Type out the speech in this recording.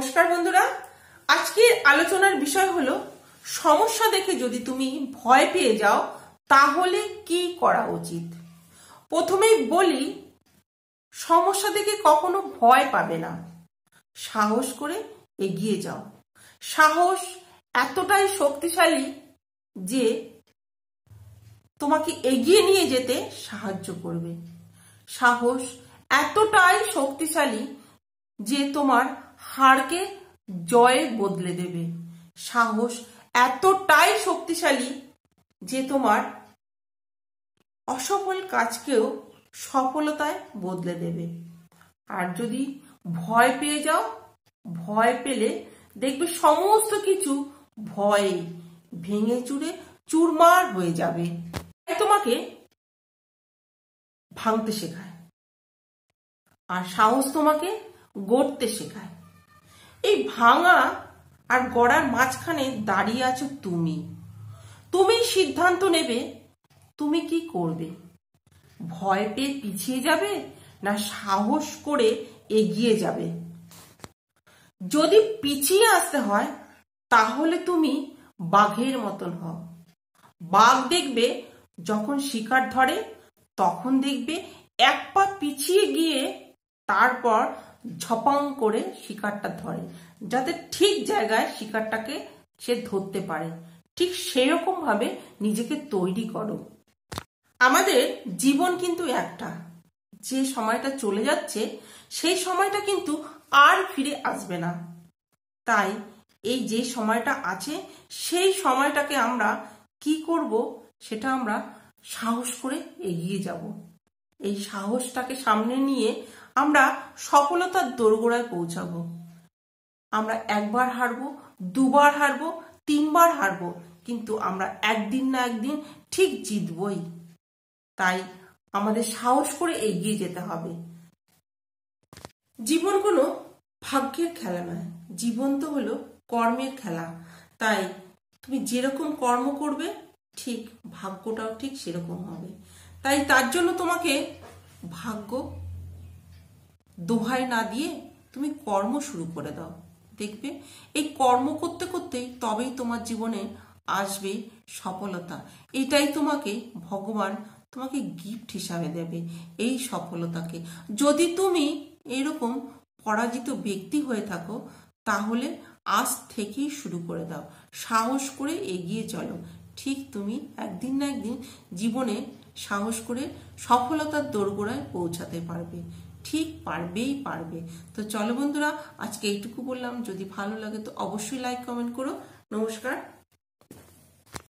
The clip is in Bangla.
নমস্কার বন্ধুরা, আজকের আলোচনার বিষয় হলো সমস্যা দেখে যদি তুমি ভয় পেয়ে যাও তাহলে কি করা উচিত। প্রথমেই বলি, সমস্যা দেখে কখনো ভয় পাবে না, সাহস করে এগিয়ে যাও। সাহস এতটাই শক্তিশালী যে তোমাকে এগিয়ে নিয়ে যেতে সাহায্য করবে। সাহস এতটাই শক্তিশালী যে তোমার হারকে জয়ে বদলে দেবে। সাহস এতটাই শক্তিশালী যে তোমার অসফল কাজকেও সফলতায় বদলে দেবে। আর যদি ভয় পেয়ে যাও, ভয় পেলে দেখবে সমস্ত কিছু ভয়ে ভেঙে চুরে চুরমার হয়ে যাবে। তোমাকে ভাঙতে শেখায় আর সাহস তোমাকে গড়তে শেখায়। এই ভাঙা আর গড়ার মাঝখানে দাঁড়িয়ে আছো তুমি। তুমি সিদ্ধান্ত নেবে তুমি কি করবে। ভয় পেয়ে পিছিয়ে যাবে না সাহস করে এগিয়ে যাবে। যদি পিছিয়ে আসতে হয় তাহলে তুমি বাঘের মতন হও। বাঘ দেখবে যখন শিকার ধরে তখন দেখবে এক পা পিছিয়ে গিয়ে তারপর ঝপাং করে শিকারটা ধরে, যাতে ঠিক জায়গায় শিকারটাকে সে ধরতে পারে। ঠিক সেরকম ভাবে নিজেকে তৈরি করো। আমাদের জীবন কিন্তু একটা, যে সময়টা চলে যাচ্ছে সেই সময়টা কিন্তু আর ফিরে আসবে না। তাই এই যে সময়টা আছে সেই সময়টাকে আমরা কি করব, সেটা আমরা সাহস করে এগিয়ে যাব। এই সাহসটাকে সামনে নিয়ে আমরা সফলতার দোরগোড়ায় পৌঁছাবো। আমরা একবার হারবো, দুবার হারবো, তিনবার হারবো, কিন্তু আমরা একদিন না একদিন ঠিক জিতবই। তাই আমাদের সাহস করে এগিয়ে যেতে হবে। জীবন কোনো ভাগ্যের খেলা নয়, জীবন তো হলো কর্মের খেলা। তাই তুমি যেরকম কর্ম করবে ঠিক ভাগ্যটাও ঠিক সেরকম হবে। তাই তার জন্য তোমাকে ভাগ্য দোহাই না দিয়ে তুমি কর্ম শুরু করে দাও। দেখবে এই কর্ম করতে করতেই তবেই তোমার জীবনে আসবে সফলতা। এটাই তোমাকে ভগবান তোমাকে গিফট হিসাবে দেবে, এই সফলতাকে। যদি তুমি এরকম পরাজিত ব্যক্তি হয়ে থাকো তাহলে আজ থেকেই শুরু করে দাও। সাহস করে এগিয়ে চলো। ঠিক তুমি একদিন না একদিন জীবনে সাহস করে সফলতার দোরগোড়ায় পৌঁছাতে পারবে। ঠিক পারবেই পারবে। তো চলো বন্ধুরা, আজকে এইটুকু বললাম। যদি ভালো লাগে তো অবশ্যই লাইক কমেন্ট করো। নমস্কার।